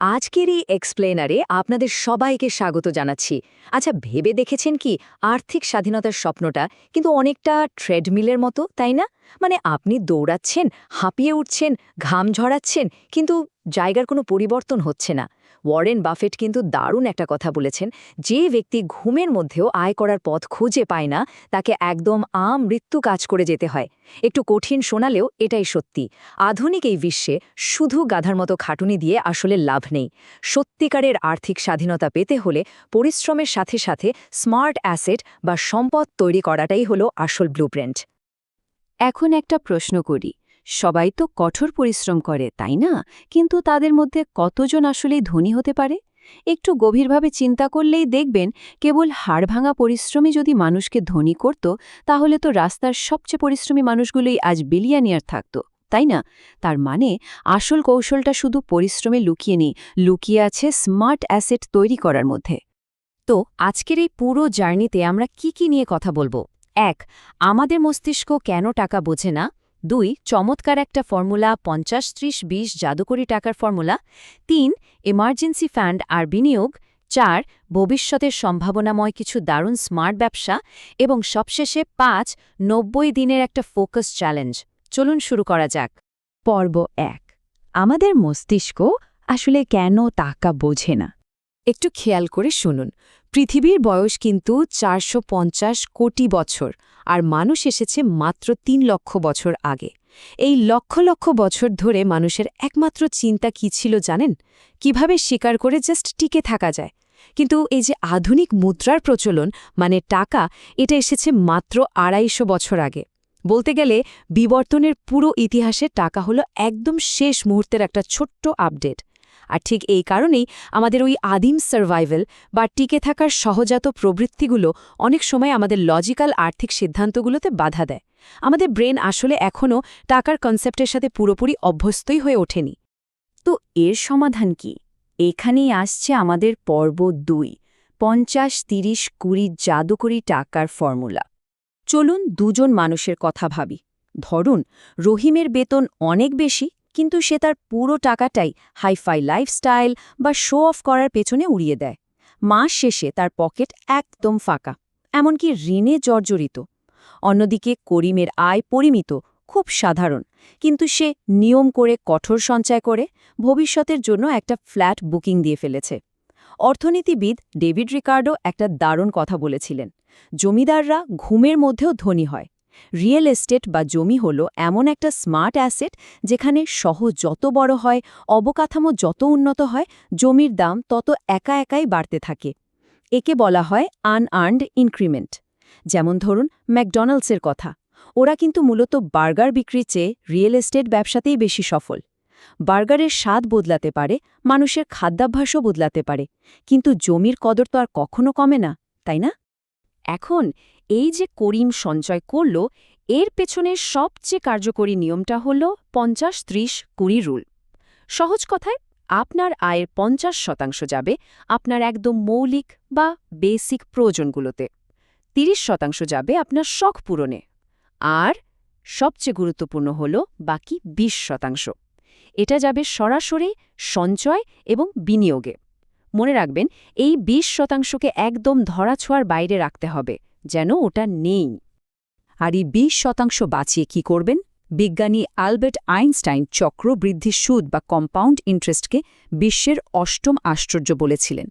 আজকের এই এক্সপ্লেনারে আপনাদের সবাইকে স্বাগত জানাচ্ছি। আচ্ছা, ভেবে দেখেছেন কি আর্থিক স্বাধীনতার স্বপ্নটা কিন্তু অনেকটা ট্রেডমিলের মতো, তাই না? মানে আপনি দৌড়াচ্ছেন, হাঁপিয়ে উঠছেন, ঘাম ঝরাচ্ছেন, কিন্তু জায়গার কোনো পরিবর্তন হচ্ছে না। ওয়ারেন বাফেট কিন্তু দারুণ একটা কথা বলেছেন, যে ব্যক্তি ঘুমের মধ্যেও আয় করার পথ খুঁজে পায় না, তাকে একদম মৃত্যু কাজ করে যেতে হয়। একটু কঠিন শোনালেও এটাই সত্যি। আধুনিক এই বিশ্বে শুধু গাধার মতো খাটুনি দিয়ে আসলে লাভ নেই। সত্যিকারের আর্থিক স্বাধীনতা পেতে হলে পরিশ্রমের সাথে সাথে স্মার্ট অ্যাসেট বা সম্পদ তৈরি করাটাই হলো আসল ব্লুপ্রিন্ট। এখন একটা প্রশ্ন করি, সবাই তো কঠোর পরিশ্রম করে, তাই না? কিন্তু তাদের মধ্যে কতজন আসলেই ধনী হতে পারে? একটু গভীরভাবে চিন্তা করলেই দেখবেন, কেবল হাড়ভাঙা পরিশ্রমী যদি মানুষকে ধনী করত, তাহলে তো রাস্তার সবচেয়ে পরিশ্রমী মানুষগুলোই আজ বিলিয়নিয়ার থাকত, তাই না? তার মানে আসল কৌশলটা শুধু পরিশ্রমে লুকিয়ে নেই, লুকিয়ে আছে স্মার্ট অ্যাসেট তৈরি করার মধ্যে। তো আজকের এই পুরো জার্নিতে আমরা কি নিয়ে কথা বলবো? ১. আমাদের মস্তিষ্ক কেন টাকা বোঝে না। ২. চমৎকার একটা ফর্মুলা, ৫০-৩০-২০ জাদুকরি টাকার ফর্মুলা। ৩. এমার্জেন্সি ফান্ড আর বিনিয়োগ। ৪. ভবিষ্যতের সম্ভাবনাময় কিছু দারুণ স্মার্ট ব্যবসা। এবং সবশেষে ৫. ৯০ দিনের একটা ফোকাস চ্যালেঞ্জ। চলুন শুরু করা যাক। পর্ব ১। আমাদের মস্তিষ্ক আসলে কেন টাকা বোঝে না। একটু খেয়াল করে শুনুন, পৃথিবীর বয়স কিন্তু ৪৫০ কোটি বছর, আর মানুষ এসেছে মাত্র ৩ লক্ষ বছর আগে। এই লক্ষ লক্ষ বছর ধরে মানুষের একমাত্র চিন্তা কি ছিল জানেন? কিভাবে শিকার করে জাস্ট টিকে থাকা যায়। কিন্তু এই যে আধুনিক মুদ্রার প্রচলন, মানে টাকা, এটা এসেছে মাত্র ২৫০ বছর আগে। বলতে গেলে বিবর্তনের পুরো ইতিহাসে টাকা হলো একদম শেষ মুহূর্তের একটা ছোট্ট আপডেট। আর ঠিক এই কারণেই আমাদের ওই আদিম সার্ভাইভাল বা টিকে থাকার সহজাত প্রবৃত্তিগুলো অনেক সময় আমাদের লজিক্যাল আর্থিক সিদ্ধান্তগুলোতে বাধা দেয়। আমাদের ব্রেন আসলে এখনও টাকার কনসেপ্টের সাথে পুরোপুরি অভ্যস্তই হয়ে ওঠেনি। তো এর সমাধান কি? এখানেই আসছে আমাদের পর্ব ২, ৫০-৩০-২০ জাদুকরি টাকার ফর্মুলা। চলুন দুজন মানুষের কথা ভাবি। ধরুন, রহিমের বেতন অনেক বেশি, কিন্তু সে তার পুরো টাকাটাই হাইফাই লাইফস্টাইল বা শো অফ করার পেছনে উড়িয়ে দেয়। মাস শেষে তার পকেট একদম ফাঁকা, এমনকি ঋণে জর্জরিত। অন্যদিকে করিমের আয় পরিমিত, খুব সাধারণ, কিন্তু সে নিয়ম করে কঠোর সঞ্চয় করে ভবিষ্যতের জন্য একটা ফ্ল্যাট বুকিং দিয়ে ফেলেছে। অর্থনীতিবিদ ডেভিড রিকার্ডো একটা দারুণ কথা বলেছিলেন, জমিদাররা ঘুমের মধ্যেও ধনী হয়। রিয়েল এস্টেট বা জমি হল এমন একটা স্মার্ট অ্যাসেট, যেখানে শহর যত বড় হয়, অবকাঠামো যত উন্নত হয়, জমির দাম তত একা একাই বাড়তে থাকে। একে বলা হয় আনআর্নড ইনক্রিমেন্ট। যেমন ধরুন ম্যাকডোনাল্ডসের কথা, ওরা কিন্তু মূলত বার্গার বিক্রির চেয়ে রিয়েল এস্টেট ব্যবসাতেই বেশি সফল। বার্গারের স্বাদ বদলাতে পারে, মানুষের খাদ্যাভ্যাসও বদলাতে পারে, কিন্তু জমির কদর তো আর কখনো কমে না, তাই না? এখন এই যে করিম সঞ্চয় করল, এর পেছনের সবচেয়ে কার্যকরী নিয়মটা হল ৫০-৩০-২০ রুল। সহজ কথায়, আপনার আয়ের ৫০% যাবে আপনার একদম মৌলিক বা বেসিক প্রয়োজনগুলোতে, ৩০% যাবে আপনার শখ পূরণে, আর সবচেয়ে গুরুত্বপূর্ণ হল বাকি ২০%। এটা যাবে সরাসরি সঞ্চয় এবং বিনিয়োগে। মনে রাখবেন, এই ২০%কে একদম ধরাছোঁয়ার বাইরে রাখতে হবে, যেন ওটা নেই। আর এই ২০% বাঁচিয়ে কি করবেন? বিজ্ঞানী আলবার্ট আইনস্টাইন চক্রবৃদ্ধি সুদ বা কম্পাউন্ড ইন্টারেস্টকে বিশ্বের অষ্টম আশ্চর্য বলেছিলেন।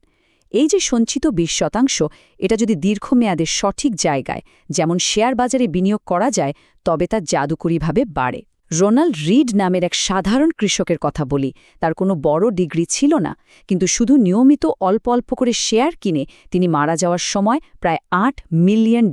এই যে সঞ্চিত ২০%, এটা যদি দীর্ঘমেয়াদে সঠিক জায়গায়, যেমন শেয়ার বাজারে বিনিয়োগ করা যায়, তবে তা জাদুকরীভাবে বাড়ে। রোনাল্ড রিড নামের এক সাধারণ কৃষকের কথা বলি। তার কোনো বড় ডিগ্রি ছিল না, কিন্তু শুধু নিয়মিত অল্প অল্প করে শেয়ার কিনে তিনি মারা যাওয়ার সময় প্রায় $৮ মিলিয়ন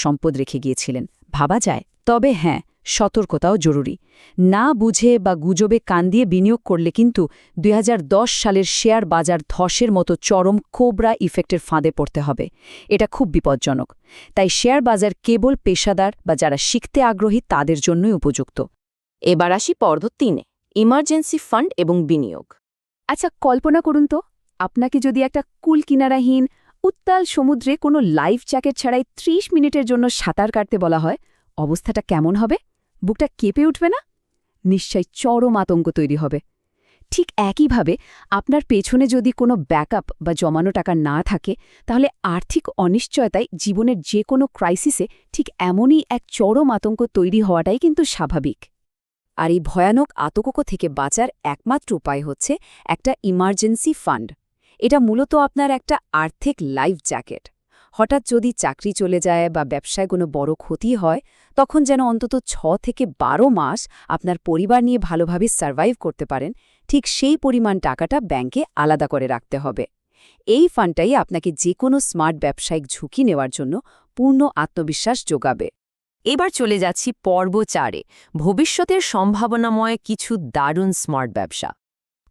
সম্পদ রেখে গিয়েছিলেন। ভাবা যায়? তবে হ্যাঁ, সতর্কতাও জরুরি। না বুঝে বা গুজবে কান দিয়ে বিনিয়োগ করলে কিন্তু ২০১০ সালের শেয়ার বাজার ধসের মতো চরম কোবরা ইফেক্টের ফাঁদে পড়তে হবে। এটা খুব বিপজ্জনক। তাই শেয়ার বাজার কেবল পেশাদার বা যারা শিখতে আগ্রহী তাদের জন্যই উপযুক্ত। এবার আসি পর্ব ৩, ইমার্জেন্সি ফান্ড এবং বিনিয়োগ। আচ্ছা, কল্পনা করুন তো, আপনাকে যদি একটা কুল কিনারাহীন উত্তাল সমুদ্রে কোনো লাইফ জ্যাকেট ছাড়াই ৩০ মিনিটের জন্য সাঁতার কাটতে বলা হয়, অবস্থাটা কেমন হবে? বুকটা কেঁপে উঠবে না? নিশ্চয়ই চরম আতঙ্ক তৈরি হবে। ঠিক একইভাবে আপনার পেছনে যদি কোনো ব্যাকআপ বা জমানো টাকা না থাকে তাহলে আর্থিক অনিশ্চয়তায় জীবনের যে কোনো ক্রাইসিসে ঠিক এমনই এক চরম আতঙ্ক তৈরি হওয়াটাই কিন্তু স্বাভাবিক। আর এই ভয়ানক আতঙ্ক থেকে বাঁচার একমাত্র উপায় হচ্ছে একটা ইমার্জেন্সি ফান্ড। এটা মূলত আপনার একটা আর্থিক লাইফ জ্যাকেট। হঠাৎ যদি চাকরি চলে যায় বা ব্যবসায় কোনো বড় ক্ষতি হয়, তখন যেন অন্তত 6 থেকে 12 মাস আপনার পরিবার নিয়ে ভালোভাবে সার্ভাইভ করতে পারেন, ঠিক সেই পরিমাণ টাকাটা ব্যাংকে আলাদা করে রাখতে হবে। এই ফান্ডটাই আপনাকে যে কোনো স্মার্ট ব্যবসায়িক ঝুঁকি নেওয়ার জন্য পূর্ণ আত্মবিশ্বাস যোগাবে। এবার চলে যাচ্ছি পর্ব 4-এ, ভবিষ্যতের সম্ভাবনাময় কিছু দারুণ স্মার্ট ব্যবসা।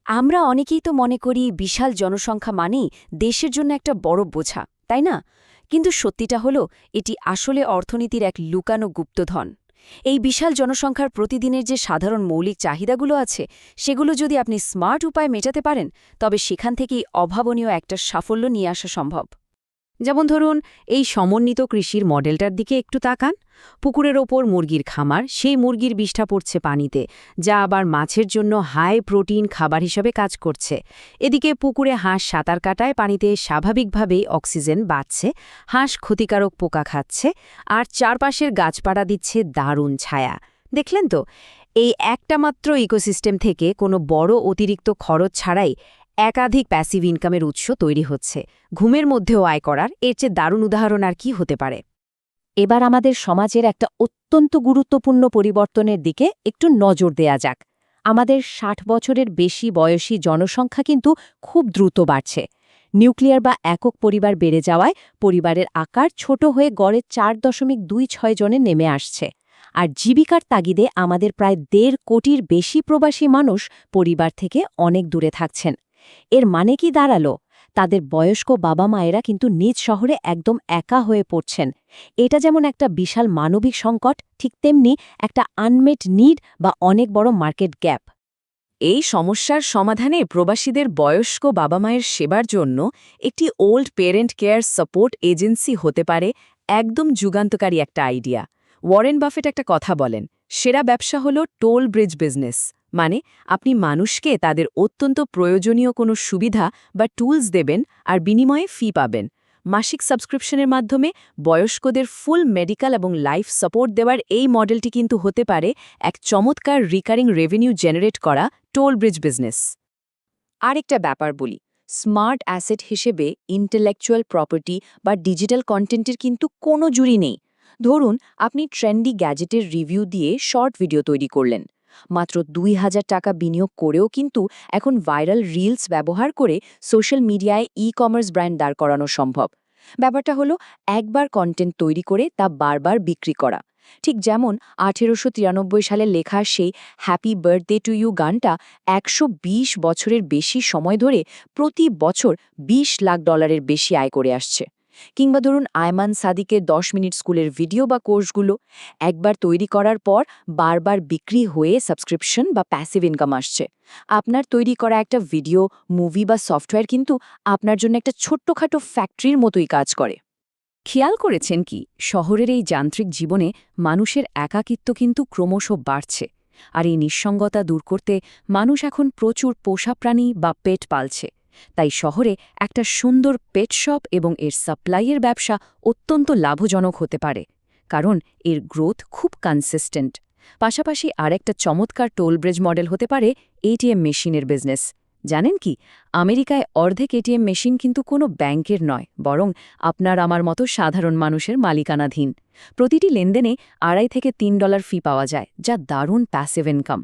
আমরা অনেকেই তো মনে করি বিশাল জনসংখ্যা মানেই দেশের জন্য একটা বড় বোঝা, তাই না? কিন্তু সত্যিটা হলো এটি আসলে অর্থনীতির এক লুকানো গুপ্তধন। এই বিশাল জনসংখ্যার প্রতিদিনের যে সাধারণ মৌলিক চাহিদাগুলো আছে, সেগুলো যদি আপনি স্মার্ট উপায়ে মেটাতে পারেন, তবে সেখান থেকেই অভাবনীয় একটা সাফল্য নিয়ে আসা সম্ভব। যেমন ধরুন, এই সমন্বিত কৃষির মডেলটার দিকে একটু তাকান। পুকুরের ওপর মুরগির খামার, সেই মুরগির বিষটা পড়ছে পানিতে, যা আবার মাছের জন্য হাই প্রোটিন খাবার হিসেবে কাজ করছে। এদিকে পুকুরে হাঁস সাঁতার কাটায় পানিতে স্বাভাবিকভাবেই অক্সিজেন বাড়ছে, হাঁস ক্ষতিকারক পোকা খাচ্ছে, আর চারপাশের গাছপালা দিচ্ছে দারুণ ছায়া। দেখলেন তো, এই একটা মাত্র ইকোসিস্টেম থেকে কোনো বড় অতিরিক্ত খরচ ছাড়াই একাধিক প্যাসিভ ইনকামের উৎস তৈরি হচ্ছে। ঘুমের মধ্যেও আয় করার এর চেয়ে দারুণ উদাহরণ আর কি হতে পারে? এবার আমাদের সমাজের একটা অত্যন্ত গুরুত্বপূর্ণ পরিবর্তনের দিকে একটু নজর দেয়া যাক। আমাদের 60 বছরের বেশি বয়সী জনসংখ্যা কিন্তু খুব দ্রুত বাড়ছে। নিউক্লিয়ার বা একক পরিবার বেড়ে যাওয়ায় পরিবারের আকার ছোট হয়ে গড়ে 4.26 জনে নেমে আসছে। আর জীবিকার তাগিদে আমাদের প্রায় 1.5 কোটির বেশি প্রবাসী মানুষ পরিবার থেকে অনেক দূরে থাকছেন। এর মানে কি দাঁড়ালো? তাদের বয়স্ক বাবা মায়েরা কিন্তু নিজ শহরে একদম একা হয়ে পড়ছেন। এটা যেমন একটা বিশাল মানবিক সংকট, ঠিক তেমনি একটা আনমেট নিড বা অনেক বড় মার্কেট গ্যাপ। এই সমস্যার সমাধানে প্রবাসীদের বয়স্ক বাবা মায়ের সেবার জন্য একটি old parent care support agency হতে পারে একদম যুগান্তকারী একটা আইডিয়া। ওয়ারেন বাফেট একটা কথা বলেন, সেরা ব্যবসা হলো টোল ব্রিজ বিজনেস। মানে আপনি মানুষকে তাদের অত্যন্ত প্রয়োজনীয় কোনো সুবিধা বা টুলস দেবেন আর বিনিময়ে ফি পাবেন। মাসিক সাবস্ক্রিপশনের মাধ্যমে বয়স্কদের ফুল মেডিকেল এবং লাইফ সাপোর্ট দেওয়ার এই মডেলটি কিন্তু হতে পারে এক চমৎকার রিকারিং রেভিনিউ জেনারেট করা টোল ব্রিজ বিজনেস। আরেকটা ব্যাপার বলি, স্মার্ট অ্যাসেট হিসেবে ইন্টেলেকচুয়াল প্রপার্টি বা ডিজিটাল কন্টেন্টের কিন্তু কোনো জুড়ি নেই। ধরুন আপনি ট্রেন্ডি গ্যাজেটের রিভিউ দিয়ে শর্ট ভিডিও তৈরি করলেন। মাত্র 2000 টাকা বিনিয়োগ করেও কিন্তু এখন ভাইরাল রিলস ব্যবহার করে সোশ্যাল মিডিয়ায় ই-কমার্স ব্র্যান্ড দাঁড় করানো সম্ভব। ব্যাপারটা হলো একবার কন্টেন্ট তৈরি করে তা বারবার বিক্রি করা। ঠিক যেমন 1893 সালে লেখা সেই হ্যাপি বার্থডে টু ইউ গানটা 120 বছরের বেশি সময় ধরে প্রতি বছর $20 লাখ বেশি আয় করে আসছে। কিংবা ধরুন আয়মান সাদিকের 10 মিনিট স্কুলের ভিডিও বা কোর্সগুলো একবার তৈরি করার পর বারবার বিক্রি হয়ে সাবস্ক্রিপশন বা প্যাসিভ ইনকাম আসছে। আপনার তৈরি করা একটা ভিডিও, মুভি বা সফটওয়্যার কিন্তু আপনার জন্য একটা ছোট্টখাটো ফ্যাক্টরির মতোই কাজ করে। খেয়াল করেছেন কি, শহরের এই যান্ত্রিক জীবনে মানুষের একাকিত্ব কিন্তু ক্রমশ বাড়ছে। আর এই নিঃসঙ্গতা দূর করতে মানুষ এখন প্রচুর পোষা প্রাণী বা পেট পালছে। তাই শহরে একটা সুন্দর পেট শপ এবং এর সাপ্লাইয়ের ব্যবসা অত্যন্ত লাভজনক হতে পারে, কারণ এর গ্রোথ খুব কনসিস্টেন্ট। পাশাপাশি আরেকটা চমৎকার টোল ব্রিজ মডেল হতে পারে এটিএম মেশিনের বিজনেস। জানেন কি, আমেরিকায় অর্ধেক এটিএম মেশিন কিন্তু কোনো ব্যাংকের নয়, বরং আপনার আমার মতো সাধারণ মানুষের মালিকানাধীন। প্রতিটি লেনদেনে $2.5 থেকে $3 ফি পাওয়া যায়, যা দারুণ প্যাসিভ ইনকাম।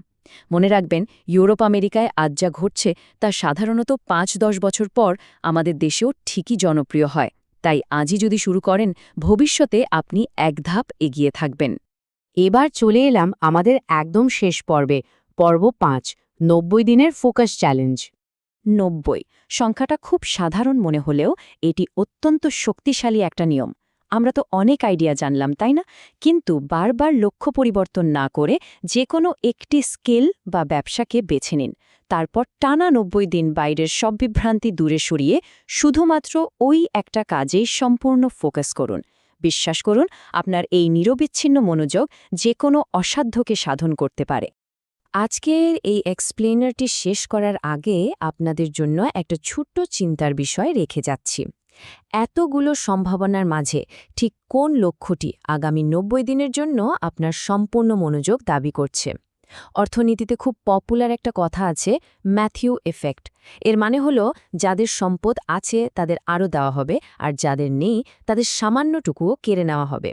মনে রাখবেন, ইউরোপ আমেরিকায় আজ যা ঘটছে তা সাধারণত 5-10 বছর পর আমাদের দেশেও ঠিকই জনপ্রিয় হয়। তাই আজই যদি শুরু করেন, ভবিষ্যতে আপনি এক ধাপ এগিয়ে থাকবেন। এবার চলে এলাম আমাদের একদম শেষ পর্বে, পর্ব 5, 90 দিনের ফোকাস চ্যালেঞ্জ। 90 সংখ্যাটা খুব সাধারণ মনে হলেও এটি অত্যন্ত শক্তিশালী একটা নিয়ম। আমরা তো অনেক আইডিয়া জানলাম, তাই না? কিন্তু বারবার লক্ষ্য পরিবর্তন না করে যে কোনো একটি স্কিল বা ব্যবসাকে বেছে নিন। তারপর টানা 90 দিন বাইরের সব বিভ্রান্তি দূরে সরিয়ে শুধুমাত্র ওই একটা কাজেই সম্পূর্ণ ফোকাস করুন। বিশ্বাস করুন, আপনার এই নিরবিচ্ছিন্ন মনোযোগ যে কোনো অসাধ্যকে সাধন করতে পারে। আজকের এই এক্সপ্লেনারটি শেষ করার আগে আপনাদের জন্য একটা ছোট্ট চিন্তার বিষয় রেখে যাচ্ছি। এতগুলো সম্ভাবনার মাঝে ঠিক কোন লক্ষ্যটি আগামী ৯০ দিনের জন্য আপনার সম্পূর্ণ মনোযোগ দাবি করছে? অর্থনীতিতে খুব পপুলার একটা কথা আছে, ম্যাথিউ এফেক্ট। এর মানে হলো যাদের সম্পদ আছে তাদের আরও দেওয়া হবে, আর যাদের নেই তাদের সামান্যটুকুও কেড়ে নেওয়া হবে।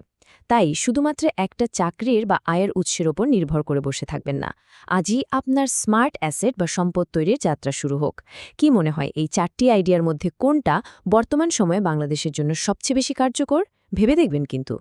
তাই শুধুমাত্র একটা চাকরির বা আয়ের উৎসের ওপর নির্ভর করে বসে থাকবেন না। আজই আপনার স্মার্ট অ্যাসেট বা সম্পদ তৈরির যাত্রা শুরু হোক। কি মনে হয় এই ৪টি আইডিয়ার মধ্যে কোনটা বর্তমান সময়ে বাংলাদেশের জন্য সবচেয়ে বেশি কার্যকর? ভেবে দেখবেন কিন্তু।